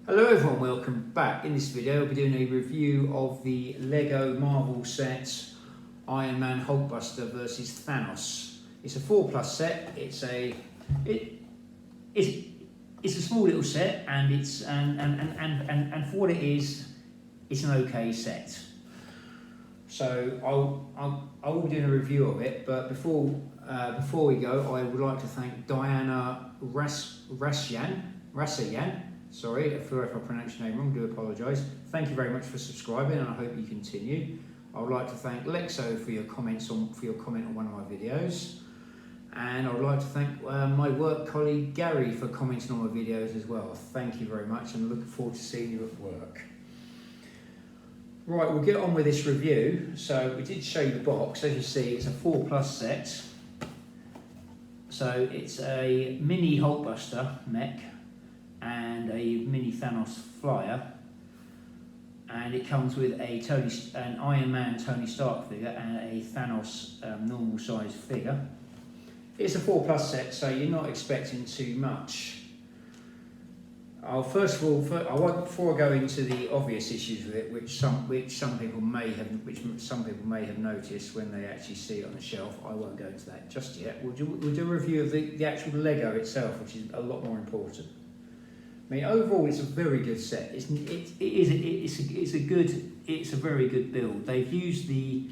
Hello everyone, welcome back. In this video we'll be doing a review of the Lego Marvel set Iron Man Hulkbuster versus Thanos. It's a 4+ set. It's a small little set, and it's and for what it is, it's an okay set. So I will be doing a review of it, but before we go, I would like to thank Diana Rasayan. Sorry if I pronounced your name wrong, do apologise. Thank you very much for subscribing, and I hope you continue. I would like to thank Lexo for your comment on one of my videos, and I would like to thank my work colleague Gary for commenting on my videos as well. Thank you very much, and looking forward to seeing you at work. Right, we'll get on with this review. So we did show you the box. As you see, it's a 4+ set. So it's a mini Hulkbuster mech and a mini Thanos flyer, and it comes with an Iron Man Tony Stark figure and a Thanos normal size figure. It's a 4+ set, so you're not expecting too much. First of all, before I go into the obvious issues with it, which some people may have noticed when they actually see it on the shelf, I won't go into that just yet. We'll do a review of the actual Lego itself, which is a lot more important. I mean, overall, it's a very good set. It's a very good build. They've used these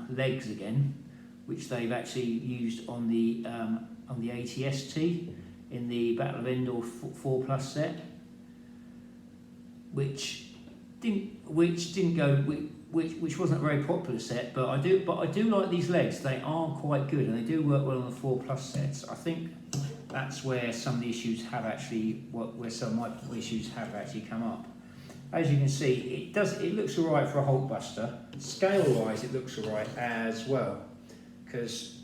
legs again, which they've actually used on the ATST in the Battle of Endor 4+ set, which wasn't a very popular set, but I do like these legs. They are quite good, and they do work well on the 4+ sets. I think that's where some of the issues have actually come up. As you can see, it looks alright for a Hulkbuster. Scale-wise, it looks alright as well, because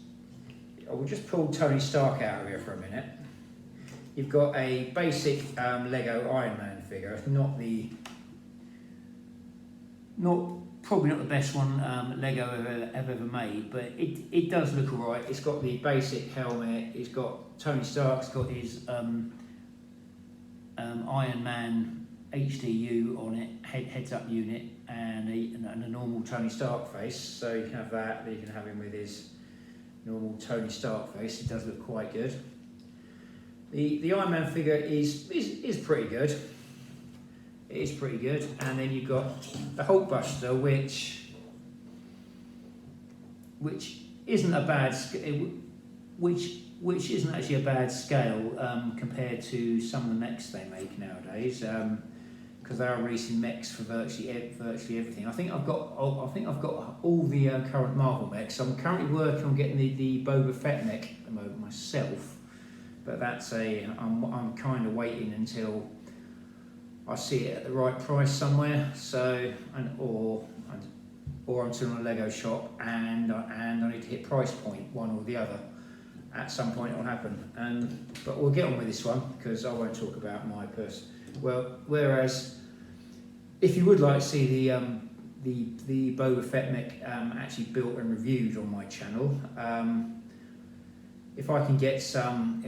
I will just pull Tony Stark out of here for a minute. You've got a basic Lego Iron Man figure, probably not the best one Lego have ever made, but it does look alright. It's got the basic helmet. It's got Tony Stark's got his Iron Man HDU on it, heads-up unit, and a normal Tony Stark face. So you can have that. You can have him with his normal Tony Stark face. It does look quite good. The Iron Man figure is pretty good. It is pretty good, and then you've got the Hulkbuster, which isn't a bad which isn't actually a bad scale compared to some of the mechs they make nowadays, because they are releasing mechs for virtually everything. I think I've got all the current Marvel mechs. I'm currently working on getting the Boba Fett mech at the moment myself, but I'm kind of waiting until I see it at the right price somewhere, or I'm still in a Lego shop and I need to hit price point, one or the other. At some point it will happen, but we'll get on with this one because I won't talk about my person. Whereas if you would like to see the Boba Fett mech actually built and reviewed on my channel, if I can get some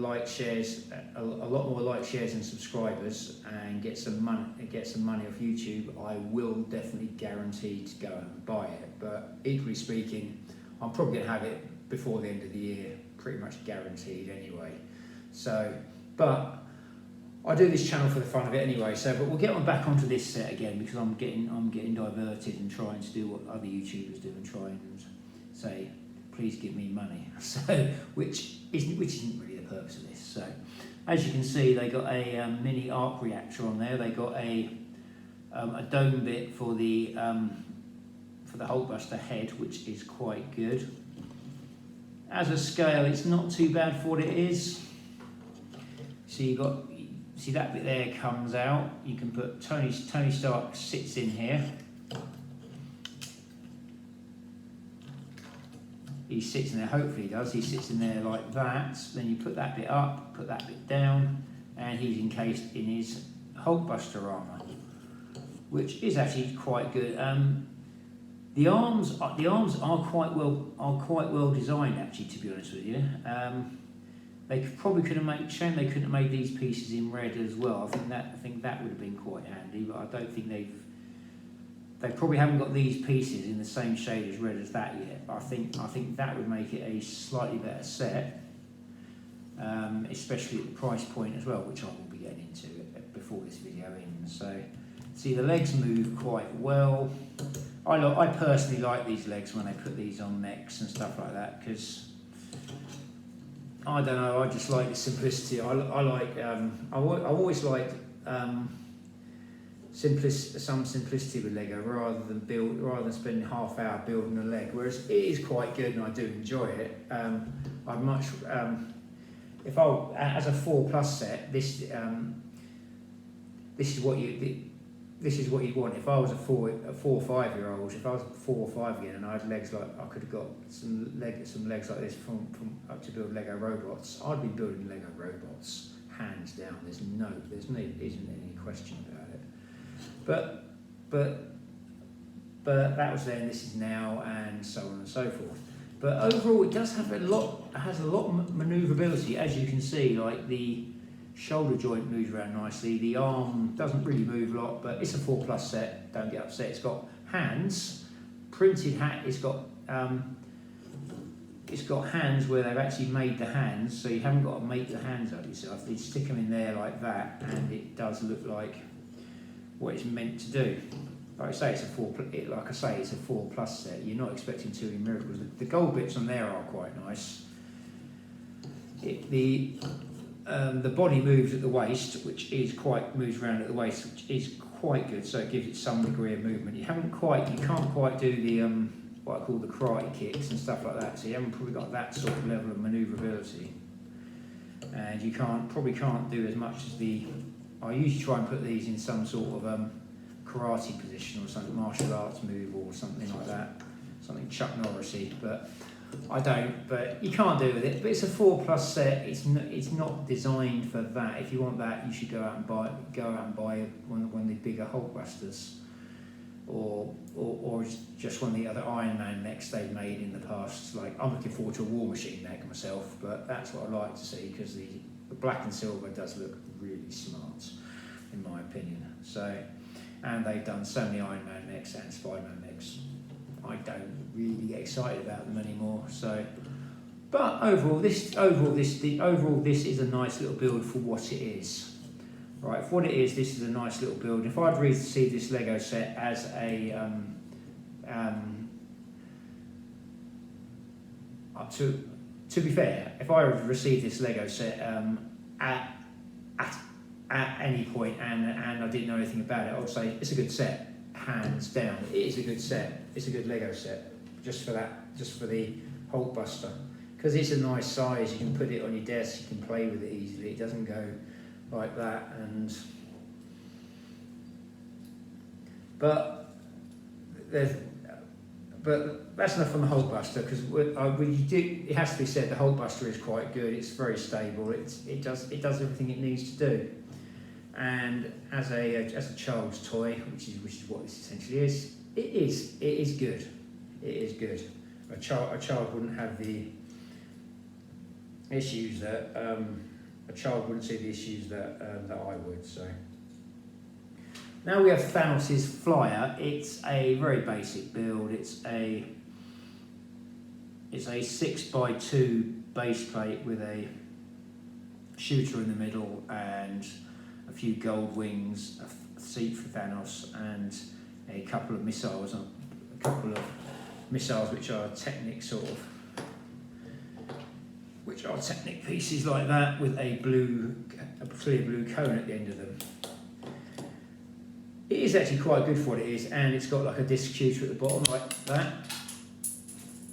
like shares, a lot more like shares and subscribers, and get some money off YouTube, I will definitely guarantee to go and buy it. But equally speaking, I'm probably going to have it before the end of the year, pretty much guaranteed anyway. So, but I do this channel for the fun of it anyway. So, but we'll get on back onto this set again, because I'm getting diverted and trying to do what other YouTubers do and try and say, please give me money. So, which isn't really the purpose of this. So, as you can see, they got a mini arc reactor on there. They got a dome bit for the Hulkbuster head, which is quite good. As a scale, it's not too bad for what it is. So see that bit there comes out. You can put Tony Stark sits in here. He sits in there, hopefully he does. He sits in there like that. Then you put that bit up, put that bit down, and he's encased in his Hulkbuster armour, which is actually quite good. The arms are quite well designed, actually, to be honest with you. They probably could have made. Shame they couldn't have made these pieces in red as well. I think that would have been quite handy, but I don't think they probably haven't got these pieces in the same shade as red as that yet. But I think that would make it a slightly better set, especially at the price point as well, which I will be getting into before this video ends. So, see, the legs move quite well. I personally like these legs when they put these on necks and stuff like that, because I don't know, I just like the simplicity. I've always liked some simplicity with Lego rather than spending half hour building a leg. Whereas it is quite good and I do enjoy it. I'd much if I as a 4+ set, this is what you'd want. If I was a 4 or 5 year old, if I was 4 or 5 again, and I had legs like I could have got some legs like this from up to build Lego robots, I'd be building Lego robots hands down. Isn't any question about it. But that was then, this is now, and so on and so forth. But overall, it does have a lot of manoeuvrability, as you can see. Like the shoulder joint moves around nicely. The arm doesn't really move a lot, but it's a 4+ set. Don't get upset. It's got hands, printed hat. It's got hands where they've actually made the hands, so you haven't got to make the hands up yourself. You stick them in there like that, and it does look like what it's meant to do. Like I say, it's a 4+ set. You're not expecting too many miracles. The gold bits on there are quite nice. The body moves at the waist, moves around at the waist, which is quite good. So it gives it some degree of movement. You can't quite do the what I call the karate kicks and stuff like that. So you haven't probably got that sort of level of manoeuvrability, and you probably can't do as much as the. I usually try and put these in some sort of karate position or something, martial arts move or something like that, something Chuck Norrisy, but I don't. But you can't do with it. But it's a 4+ set. It's not designed for that. If you want that, you should go out and buy one of the bigger Hulkbusters, or just one of the other Iron Man necks they've made in the past. Like, I'm looking forward to a War Machine neck myself, but that's what I like to see, because the black and silver does look really smart, in my opinion. So, and they've done so many Iron Man necks and Spider-Man necks. I don't really get excited about them anymore. So, but overall, this is a nice little build for what it is. Right, for what it is, this is a nice little build. If I'd received this Lego set as a to be fair, if I had received this Lego set at any point and I didn't know anything about it, I would say it's a good set, hands down. It is a good set. It's a good Lego set, just for the Hulkbuster, because it's a nice size. You can put it on your desk. You can play with it easily. It doesn't go like that, but that's enough on the Hulkbuster, because it has to be said, the Hulkbuster is quite good. It's very stable. It does everything it needs to do. And as a child's toy, which is what this essentially is, it is good. It is good. A child wouldn't have the issues that a child wouldn't see the issues that I would. So now we have Thanos' flyer. It's a very basic build. It's a 6x2 base plate with a shooter in the middle and a few gold wings, a seat for Thanos, and a couple of missiles which are Technic pieces like that, with a clear blue cone at the end of them. It is actually quite good for what it is, and it's got like a disc shooter at the bottom like that.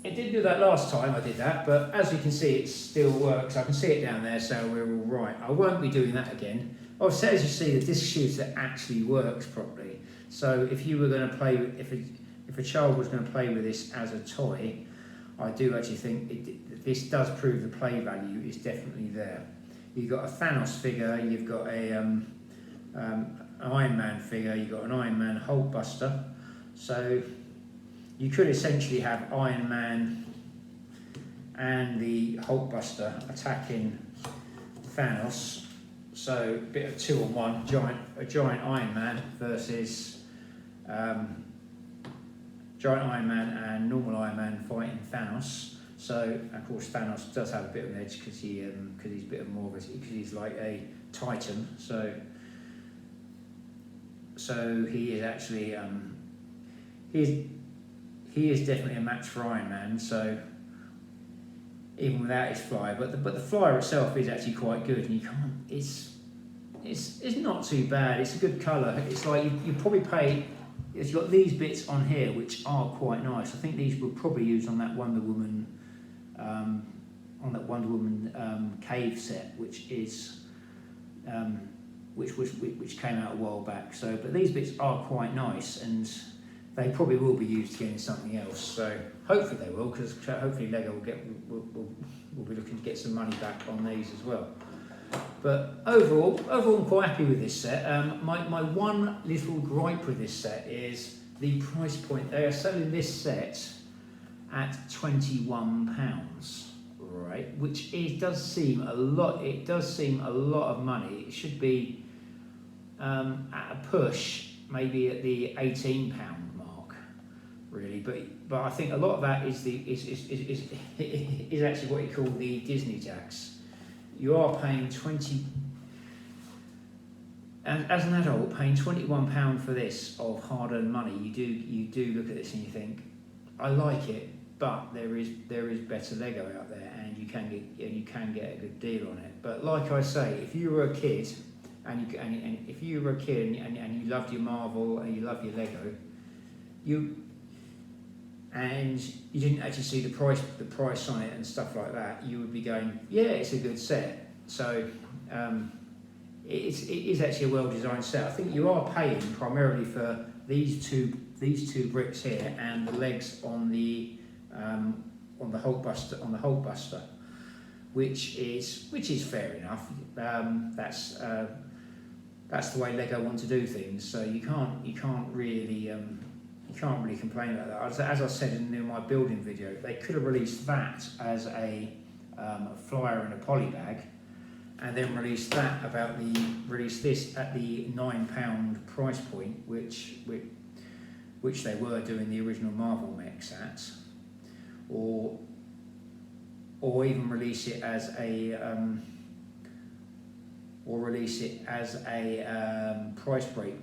It didn't do that last time I did that, but as you can see, it still works. I can see it down there, so we're all right. I won't be doing that again. Obviously, as you see, the disc shooter actually works properly. So if you were going to play, if a child was going to play with this as a toy, I do actually think this does prove the play value is definitely there. You've got a Thanos figure, you've got an Iron Man figure, you've got an Iron Man Hulkbuster. So you could essentially have Iron Man and the Hulkbuster attacking Thanos. So a bit of 2-on-1, a giant Iron Man versus giant Iron Man and normal Iron Man fighting Thanos. So of course Thanos does have a bit of an edge because he's a bit of more of because he's like a Titan. So he is actually he is definitely a match for Iron Man. So even without his flyer, but the flyer itself is actually quite good, and you can't. It's not too bad. It's a good colour. It's like you probably pay. It's got these bits on here which are quite nice. I think these were probably used on that Wonder Woman cave set, which came out a while back. So, but these bits are quite nice, and they probably will be used again in something else. So hopefully they will, because hopefully Lego will be looking to get some money back on these as well. But overall, I'm quite happy with this set. My one little gripe with this set is the price point. They are selling this set at £21, right? Which does seem a lot. It does seem a lot of money. It should be at a push, maybe at the £18 mark, really. But I think a lot of that is actually what you call the Disney tax. You are paying and as an adult, paying £21 for this of hard-earned money. You do look at this and you think, I like it, but there is better Lego out there, and you can get a good deal on it. But like I say, if you were a kid and you loved your Marvel and you loved your Lego, and you didn't actually see the price on it and stuff like that, you would be going, yeah, it's a good set. So it is actually a well-designed set. I think you are paying primarily for these two bricks here and the legs on the Hulkbuster, which is fair enough. That's the way Lego want to do things. So you can't really complain about that. As I said in my building video, they could have released that as a flyer in a poly bag, and then release this at the £9 price point, which they were doing the original Marvel mechs at, or even release it as a price break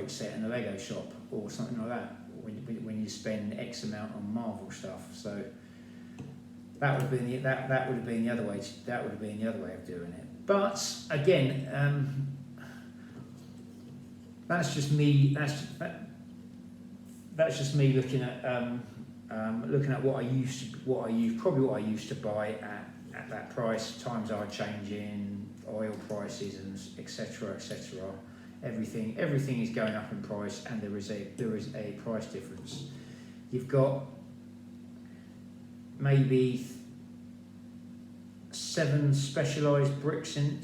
set in the Lego shop or something like that, when you spend X amount on Marvel stuff. So that would have been the other way. That would have been the other way of doing it. But again, that's just me. That's just me looking at what I used to buy at that price. Times are changing, oil prices and etc. Everything is going up in price, and there is a price difference. You've got maybe 7 specialised bricks and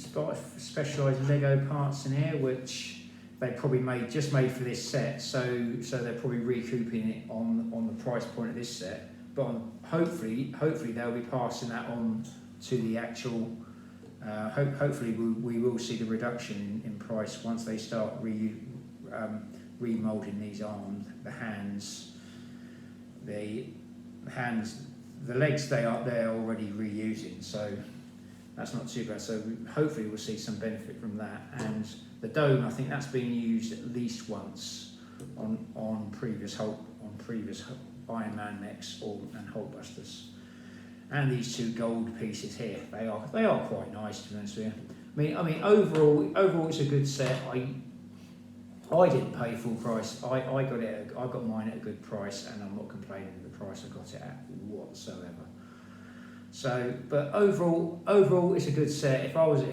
specialised Lego parts in here, which they probably made for this set. So they're probably recouping it on the price point of this set. But hopefully they'll be passing that on to the actual. Hopefully we will see the reduction in price once they start remoulding these arms, the hands, the legs. They're already reusing, so that's not too bad. So hopefully we'll see some benefit from that. And the dome, I think that's been used at least once on previous Iron Man mechs and Hulkbusters. And these 2 gold pieces here, they are quite nice, to be honest with you. I mean, overall, it's a good set. I didn't pay full price. I got mine at a good price, and I'm not complaining with the price I got it at whatsoever. So, but overall, it's a good set. If I was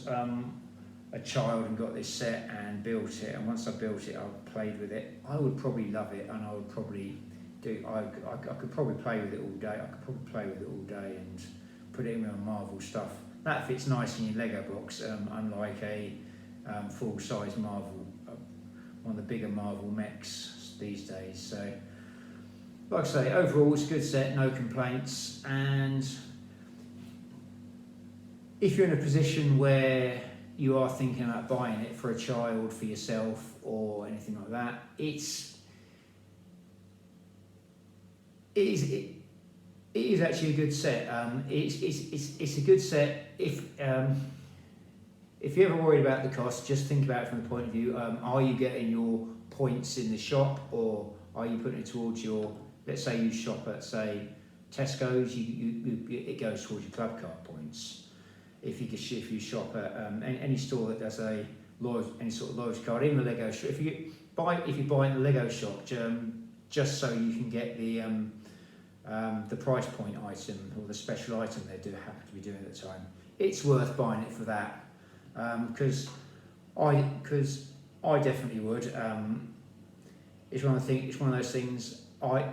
a child and got this set and built it, and once I built it, I played with it, I would probably love it, and I would probably. I could probably play with it all day. And put it in with Marvel stuff. That fits nice in your Lego box, unlike a full-size Marvel, one of the bigger Marvel mechs these days. So, like I say, overall it's a good set, no complaints, and if you're in a position where you are thinking about buying it for a child, for yourself, or anything like that, it is actually a good set. It's a good set. If you're ever worried about the cost, just think about it from the point of view: are you getting your points in the shop, or are you putting it towards your? Let's say you shop at, say, Tesco's, it goes towards your club card points. If you shop at any store that does any sort of loyalty card, even the Lego shop, if you buy in the Lego shop, just so you can get the price point item or the special item they do happen to be doing at the time, it's worth buying it for that. Because I definitely would. It's one of those things I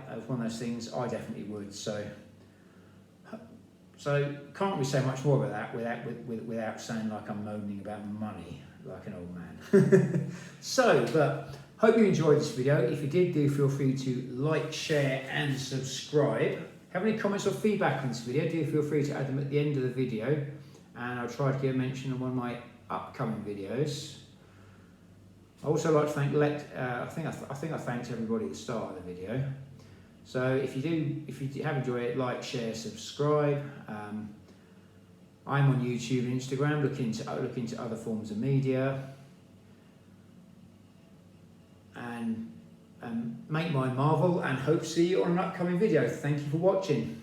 definitely would. So can't really say much more about that without sounding like I'm moaning about money like an old man. But hope you enjoyed this video. If you did, do feel free to like, share and subscribe. Have any comments or feedback on this video, do feel free to add them at the end of the video, and I'll try to give a mention on one of my upcoming videos. I also like to thank I think I thanked everybody at the start of the video. So if you have enjoyed it, like, share, subscribe. I'm on YouTube and Instagram, look into other forms of media, and make my marvel, and hope to see you on an upcoming video. Thank you for watching.